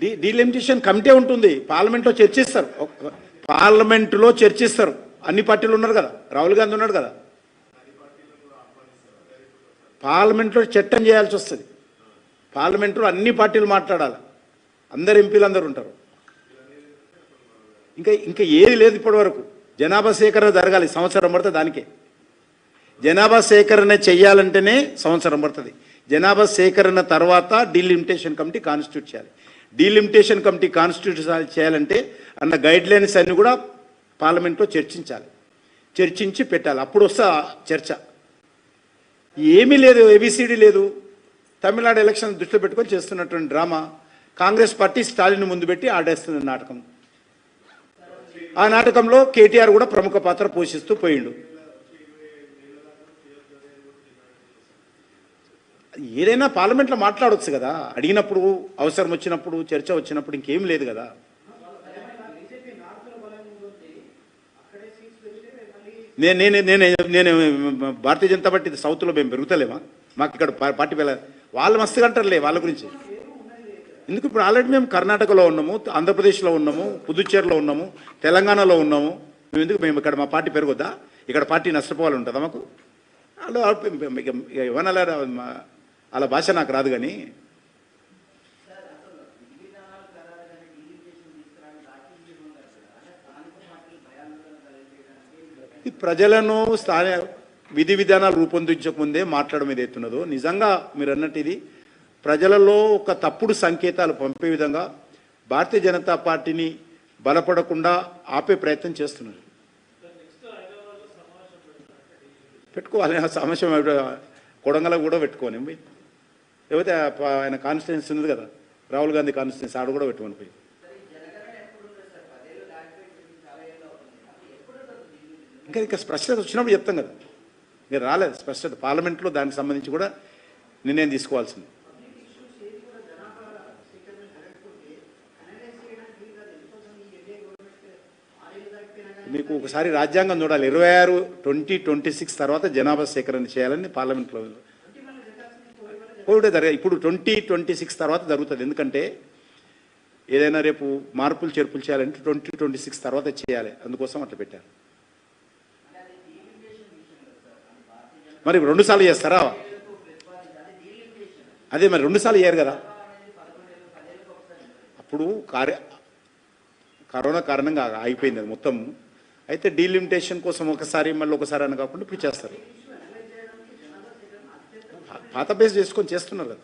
Delimitation committee ఉంటుంది, పార్లమెంట్లో చర్చిస్తారు. పార్లమెంటులో చర్చిస్తారు. అన్ని పార్టీలు ఉన్నారు కదా, రాహుల్ గాంధీ ఉన్నాడు కదా. పార్లమెంట్లో చట్టం చేయాల్సి వస్తుంది. పార్లమెంట్లో అన్ని పార్టీలు మాట్లాడాలి, అందరు ఎంపీలు అందరు ఉంటారు. ఇంకా ఇంకా ఏది లేదు ఇప్పటి వరకు. జనాభా సేకరణ జరగాలి, సంవత్సరం పడుతుంది. దానికే జనాభా సేకరణ చెయ్యాలంటేనే సంవత్సరం పడుతుంది. జనాభా సేకరణ తర్వాత డీలిమిటేషన్ కమిటీ కాన్స్టిట్యూట్ చేయాలి. డీలిమిటేషన్ కమిటీ కాన్స్టిట్యూట్ చేయాలంటే అన్న గైడ్ లైన్స్ అన్ని కూడా పార్లమెంట్లో చర్చించాలి, చర్చించి పెట్టాలి. అప్పుడు వస్తా చర్చ. ఏమీ లేదు, ఏబిసిడి లేదు. తమిళనాడు ఎలక్షన్ దృష్టిలో పెట్టుకొని చేస్తున్నటువంటి డ్రామా. కాంగ్రెస్ పార్టీ స్టాలిన్ ముందు పెట్టి ఆడేస్తున్న నాటకం. ఆ నాటకంలో కేటీఆర్ కూడా ప్రముఖ పాత్ర పోషిస్తూ పోయిండు. ఏదైనా పార్లమెంట్లో మాట్లాడవచ్చు కదా, అడిగినప్పుడు, అవసరం వచ్చినప్పుడు, చర్చ వచ్చినప్పుడు. ఇంకేం లేదు కదా. నేను భారతీయ జనతా పార్టీ సౌత్లో మేము పెరుగుతలేమా? మాకు ఇక్కడ పార్టీ వాళ్ళు మస్తుగా అంటారులే వాళ్ళ గురించి. ఎందుకు? ఇప్పుడు ఆల్రెడీ మేము కర్ణాటకలో ఉన్నాము, ఆంధ్రప్రదేశ్లో ఉన్నాము, పుదుచ్చేరిలో ఉన్నాము, తెలంగాణలో ఉన్నాము. మేము ఇక్కడ మా పార్టీ పెరగొద్దా? ఇక్కడ పార్టీ నష్టపోవాలి ఉంటుందా మాకు? అలా ఏమన్నా అలా భాష నాకు రాదు. కానీ ఈ ప్రజలను విధి విధానాలు రూపొందించకముందే మాట్లాడడం ఏదైతున్నదో, నిజంగా మీరు అన్నట్టు ఇది ప్రజలలో ఒక తప్పుడు సంకేతాలు పంపే విధంగా భారతీయ జనతా పార్టీని బలపడకుండా ఆపే ప్రయత్నం చేస్తున్నారు. పెట్టుకోవాలి సమస్య, కొడంగల్ కూడా పెట్టుకోని పోయి, లేకపోతే ఆయన కాన్స్టిట్యున్సీ ఉంది కదా, రాహుల్ గాంధీ కాన్స్టిట్యున్సీ, ఆడ కూడా పెట్టుకొని పోయి. ఇంకా స్పష్టత వచ్చినప్పుడు చెప్తాం కదా. మీరు రాలేదు స్పష్టత. పార్లమెంట్లో దానికి సంబంధించి కూడా నిర్ణయం తీసుకోవాల్సింది. మీకు ఒకసారి రాజ్యాంగం చూడాలి. 26/2026 తర్వాత జనాభా సేకరణ చేయాలని పార్లమెంట్లో ఒకటే జరగాలి. ఇప్పుడు 2026 తర్వాత జరుగుతుంది. ఎందుకంటే ఏదైనా రేపు మార్పులు చేర్పులు చేయాలంటే 2026 తర్వాత చేయాలి. అందుకోసం అట్లా పెట్టారు. మరి 2 సార్లు చేస్తారా? అదే మరి 2 సార్లు చేయరు కదా. అప్పుడు కరోనా కారణంగా ఆగిపోయింది అది మొత్తం. అయితే డీలిమిటేషన్ కోసం ఒకసారి మళ్ళీ ఒకసారి అని కాకుండా ఇప్పుడు చేస్తారు. పాత బేస్ చేసుకొని చేస్తున్నారు కదా.